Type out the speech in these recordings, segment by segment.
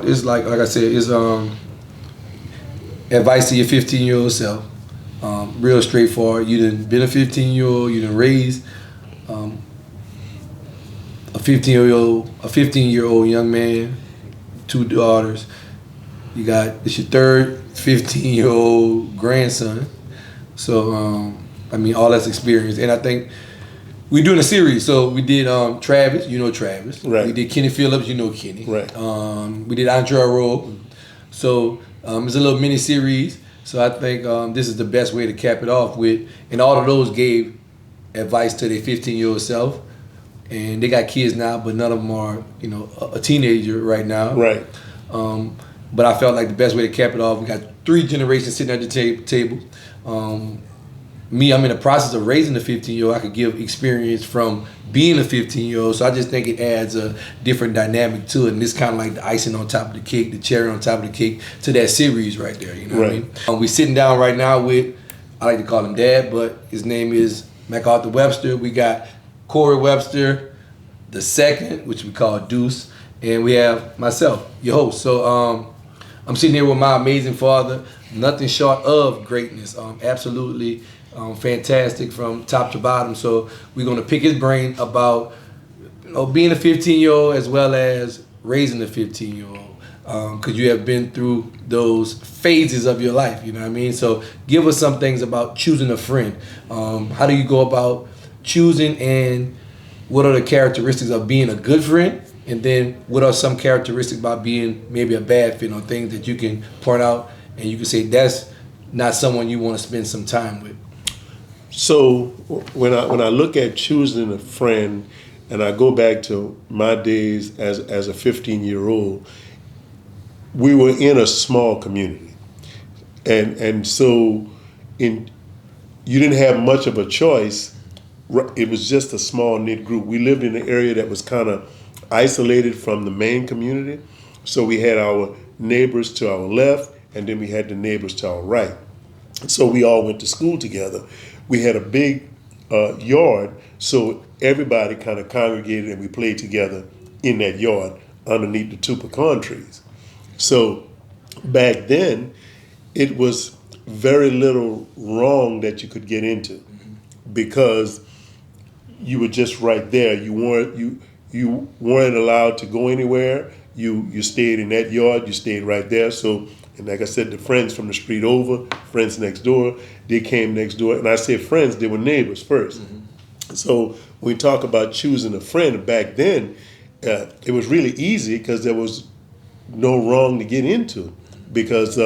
it's like I said, it's advice to your 15-year-old self. Real straightforward. You done been a 15-year-old. You done raised a 15-year-old young man, 2 daughters. It's your third 15-year-old grandson. So all that's experience, and I think we're doing a series. So we did Travis, you know Travis. Right. We did Kenny Phillips, you know Kenny. Right. We did Andre Rowe. So it's a little mini series. So I think this is the best way to cap it off with, and all of those gave advice to their 15-year-old self, and they got kids now, but none of them are a teenager right now. Right. But I felt like the best way to cap it off, we got 3 generations sitting at the table. Me, I'm in the process of raising a 15-year-old. I could give experience from being a 15-year-old, so I just think it adds a different dynamic to it, and it's kind of like the icing on top of the cake, the cherry on top of the cake to that series right there, you know what I mean? We're sitting down right now with, I like to call him Dad, but his name is MacArthur Webster. We got Corey Webster, the second, which we call Deuce, and we have myself, your host. So I'm sitting here with my amazing father, nothing short of greatness, absolutely fantastic from top to bottom. So we're going to pick his brain about being a 15-year-old as well as raising a 15-year-old, because you have been through those phases of your life, you know what I mean? So give us some things about choosing a friend. How do you go about choosing, and what are the characteristics of being a good friend? And then what are some characteristics about being maybe a bad friend, or things that you can point out and you can say that's not someone you want to spend some time with? So when I look at choosing a friend, and I go back to my days as a 15-year-old, we were in a small community, and so you didn't have much of a choice. It was just a small knit group. We lived in an area that was kind of isolated from the main community, so we had our neighbors to our left, and then we had the neighbors to our right. So we all went to school together. We had a big yard, so everybody kind of congregated and we played together in that yard underneath the 2 pecan trees. So back then, it was very little wrong that you could get into, because you were just right there. You weren't allowed to go anywhere. You stayed in that yard. You stayed right there. So, and like I said, the friends from the street over, friends next door, they came next door. And I said friends, they were neighbors first. So when we talk about choosing a friend, back then, it was really easy because there was no wrong to get into. Because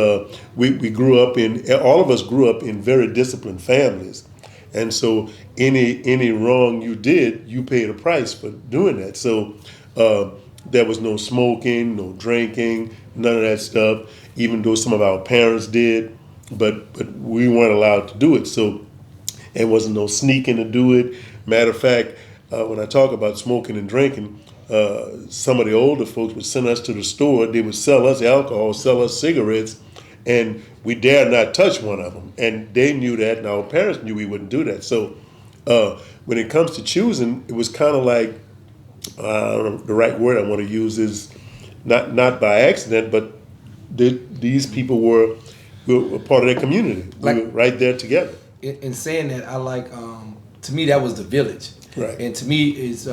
we grew up all of us grew up in very disciplined families. And so any wrong you did, you paid a price for doing that. So there was no smoking, no drinking, none of that stuff, even though some of our parents did, but we weren't allowed to do it. So there wasn't no sneaking to do it. Matter of fact, when I talk about smoking and drinking, some of the older folks would send us to the store. They would sell us alcohol, sell us cigarettes, and we dared not touch one of them. And they knew that, and our parents knew we wouldn't do that. So when it comes to choosing, it was kind of like, the right word I want to use is not by accident, but these people were part of that community. We were right there together. In saying that, I like, to me, that was the village. Right. And to me, is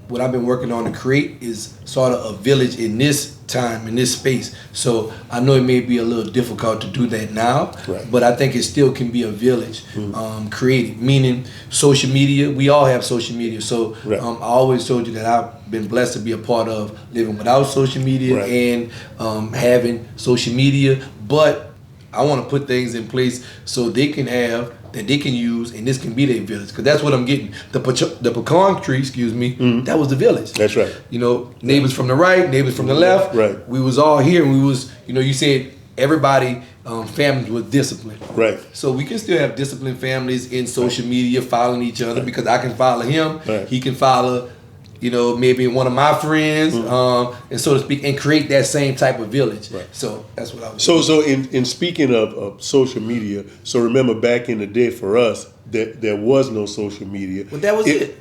what I've been working on to create is sort of a village in this time, in this space. So I know it may be a little difficult to do that now, right, but I think it still can be a village created, meaning social media. We all have social media. So right, I always told you that I've been blessed to be a part of living without social media, right, and having social media. But I want to put things in place so they can have, that they can use, and this can be their village. Because that's what I'm getting. The pecan tree, that was the village. That's right. You know, neighbors from the right, neighbors from the left. Right. We was all here, and we was, you said everybody, families was disciplined. Right. So we can still have disciplined families in social media, following each other, because I can follow him. Right. He can follow, maybe one of my friends, and so to speak, and create that same type of village. Right. So that's what I was So in speaking of social media, so remember back in the day for us, there was no social media. But that was it.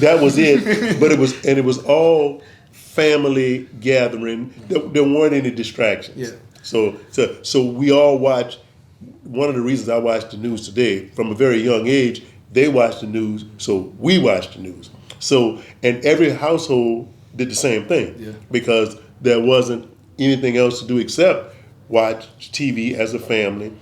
That was it, but it was all family gathering. There weren't any distractions. Yeah. So we all watch. One of the reasons I watch the news today, from a very young age, they watch the news, so we watch the news. So, and every household did the same thing, Yeah. because there wasn't anything else to do except watch TV as a family,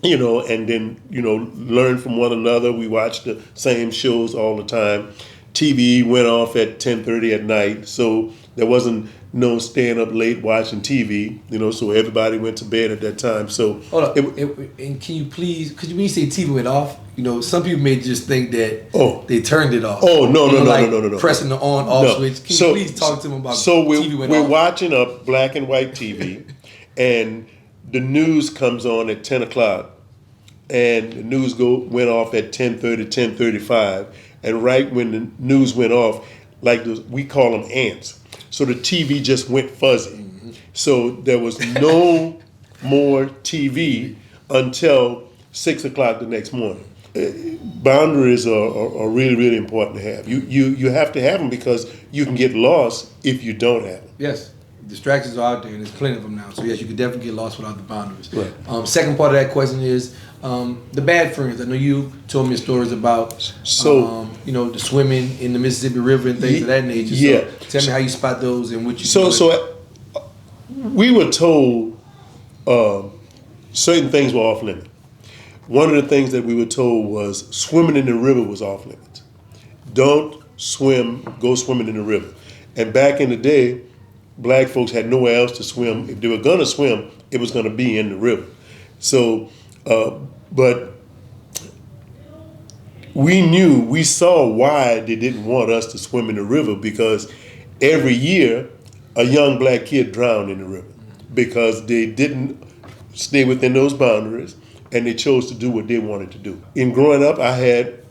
and then, learn from one another. We watched the same shows all the time. TV went off at 10:30 at night, so there wasn't no staying up late watching TV, so everybody went to bed at that time. So Hold up. And can you please, because when you say TV went off, some people may just think that they turned it off. Oh, no, like no. pressing the on-off No. switch. Can So- you please talk to them about So TV went we're off? watching a black and white TV, and the news comes on at 10 o'clock, and the news went off at 10:30, 10:35, and right when the news went off, we call them ants. So the TV just went fuzzy. So there was no more TV until 6 o'clock the next morning. Boundaries are really, really important to have. You have to have them, because you can get lost if you don't have them. Yes. Distractions are out there, and there's plenty of them now. So yes, you could definitely get lost without the boundaries. Right. Second part of that question is the bad friends. I know you told me stories about the swimming in the Mississippi River and things of that nature. So yeah. tell me how you spot those and what you So do. we were told certain things were off limits. One of the things that we were told was swimming in the river was off limits. Don't go swimming in the river. And back in the day, black folks had nowhere else to swim. If they were going to swim, it was going to be in the river. So, but we saw why they didn't want us to swim in the river, because every year a young black kid drowned in the river because they didn't stay within those boundaries, and they chose to do what they wanted to do. In growing up, I had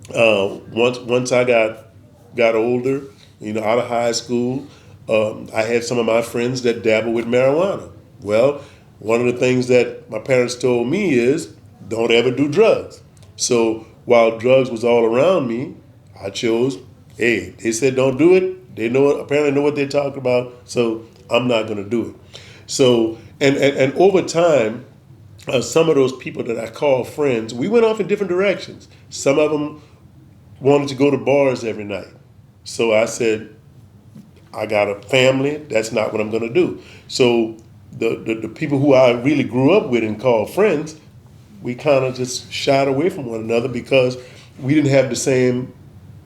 once I got older, out of high school, I had some of my friends that dabbled with marijuana. Well, one of the things that my parents told me is, don't ever do drugs. So while drugs was all around me, I chose, they said don't do it. They apparently know what they're talking about, so I'm not going to do it. So, and over time, some of those people that I call friends, we went off in different directions. Some of them wanted to go to bars every night. So I said, I got a family, that's not what I'm going to do. So the people who I really grew up with and called friends, we kind of just shied away from one another because we didn't have the same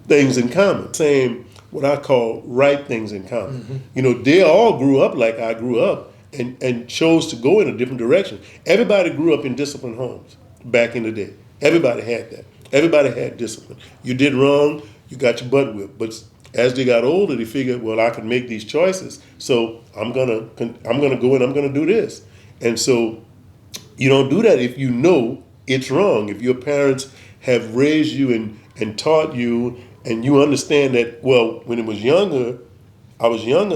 things in common, same what I call right things in common. Mm-hmm. They all grew up like I grew up and chose to go in a different direction. Everybody grew up in disciplined homes back in the day. Everybody had that. Everybody had discipline. You did wrong, you got your butt whipped. But as they got older, they figured, well, I can make these choices, so I'm gonna go and I'm gonna do this. And so you don't do that if you know it's wrong. If your parents have raised you and taught you, and you understand that, well, when I was younger,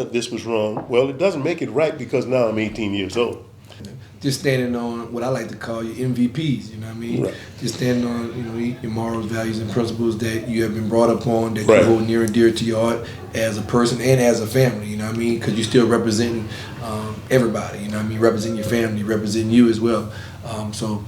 this was wrong. Well, it doesn't make it right because now I'm 18 years old. Just standing on what I like to call your MVPs, you know what I mean? Right. Just standing on, your morals, values, and principles that you have been brought up on, that Right. you hold near and dear to your heart as a person and as a family, you know what I mean? Because you're still representing everybody, you know what I mean? Representing your family, representing you as well. So,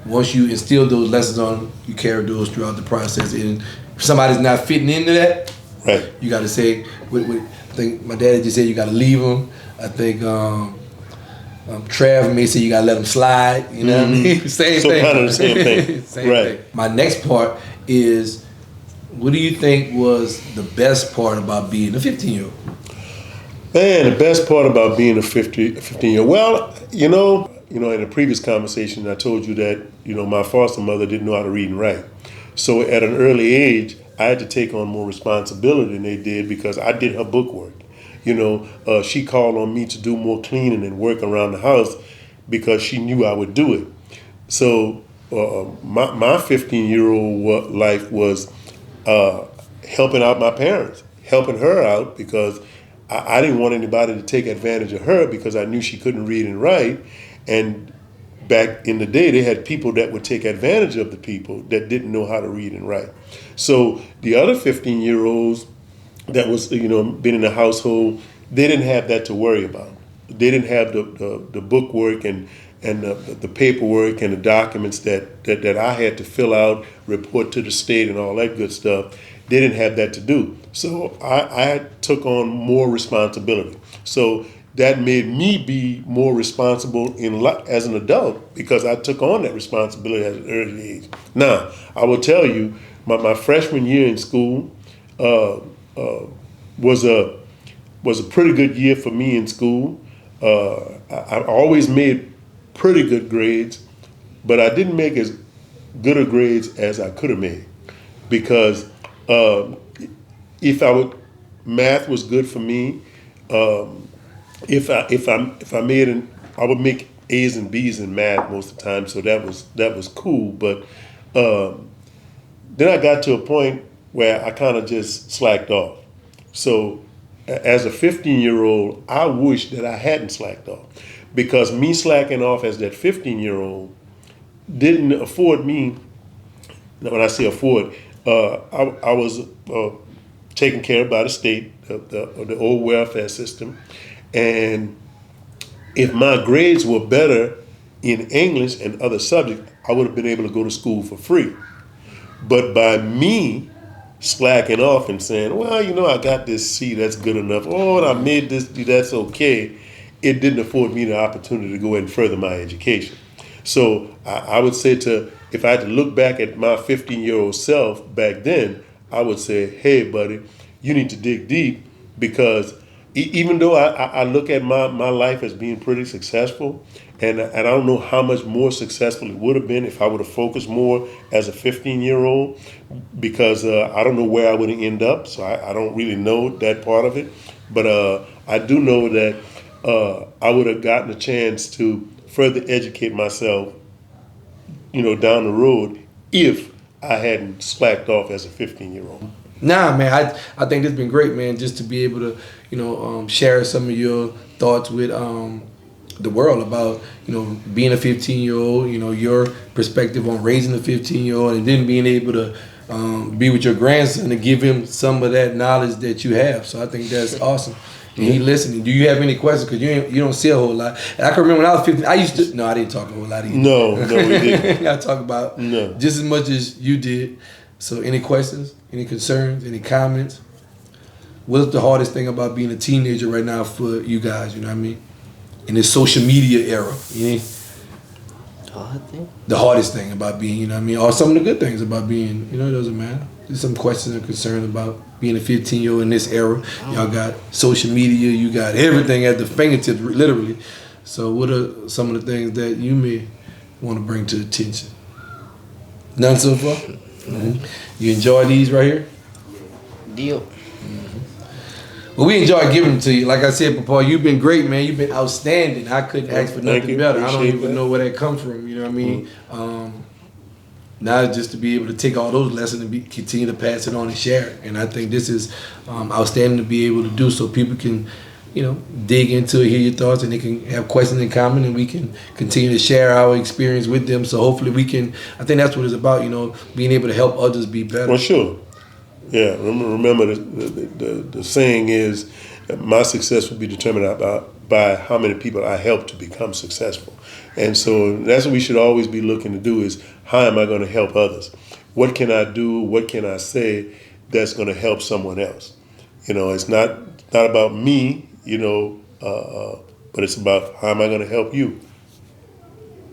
once you instill those lessons on them, you carry those throughout the process. And if somebody's not fitting into that, Right. you got to say, I think my daddy just said you got to leave them. I think Trav may say you got to let them slide. You know what I mean? Same thing. Kind of the same thing. Same Right. thing. My next part is, what do you think was the best part about being a 15-year-old? Man, the best part about being a 15-year-old, well, in a previous conversation, I told you that, my foster mother didn't know how to read and write. So at an early age, I had to take on more responsibility than they did because I did her bookwork. She called on me to do more cleaning and work around the house because she knew I would do it. So my 15-year-old life was helping out my parents, helping her out because I didn't want anybody to take advantage of her because I knew she couldn't read and write. And back in the day, they had people that would take advantage of the people that didn't know how to read and write. So the other 15-year-olds that was, been in the household, they didn't have that to worry about. They didn't have the book work and the paperwork and the documents that I had to fill out, report to the state and all that good stuff. They didn't have that to do. So I took on more responsibility. So that made me be more responsible as an adult because I took on that responsibility at an early age. Now, I will tell you, my freshman year in school was a pretty good year for me in school. I always made pretty good grades, but I didn't make as good a grades as I could have made because math was good for me. If I made I would make A's and B's in math most of the time, so that was cool. But then I got to a point where I kind of just slacked off. So as a 15-year-old, I wish that I hadn't slacked off because me slacking off as that 15-year-old didn't afford me. When I say afford, I was taken care of by the state, the old welfare system, and if my grades were better in English and other subjects, I would have been able to go to school for free. But by me slacking off and saying, well, I got this C, that's good enough. Oh, I made this D, that's okay. It didn't afford me the opportunity to go and further my education. So I would say if I had to look back at my 15-year-old self back then, I would say, hey, buddy, you need to dig deep because even though I look at my life as being pretty successful, and I don't know how much more successful it would have been if I would have focused more as a 15-year-old, because I don't know where I would have ended up, so I don't really know that part of it. But I do know that I would have gotten a chance to further educate myself, down the road if I hadn't slacked off as a 15-year-old. Nah, man, I think this has been great, man, just to be able to, share some of your thoughts with the world about, being a 15-year-old, your perspective on raising a 15-year-old and then being able to be with your grandson and give him some of that knowledge that you have. So I think that's awesome. And he listening. Do you have any questions? Because you don't see a whole lot. And I can remember when I was 15, I didn't talk a whole lot either. No, we didn't. I talk about just as much as you did. So any questions, any concerns, any comments? What's the hardest thing about being a teenager right now for you guys, you know what I mean? In this social media era, you know? The hardest thing about being, you know what I mean? Or some of the good things about being, it doesn't matter. There's some questions and concerns about being a 15-year-old in this era. Y'all got social media, you got everything at the fingertips, literally. So what are some of the things that you may want to bring to attention? None so far? Mm-hmm. You enjoy these right here? Deal. Mm-hmm. Well, we enjoy giving them to you. Like I said, Paul, you've been great, man. You've been outstanding. I couldn't ask for nothing better. I don't even know where that comes from. You know what I mean? Now it's just to be able to take all those lessons and continue to pass it on and share it. And I think this is outstanding to be able to do so people can, dig into it, hear your thoughts, and they can have questions in common, and we can continue to share our experience with them. So hopefully we can, I think that's what it's about, being able to help others be better. Well, sure. Yeah, remember the saying is, my success will be determined by how many people I help to become successful. And so that's what we should always be looking to do is, how am I going to help others? What can I do? What can I say that's going to help someone else? It's not about me, but it's about how am I going to help you?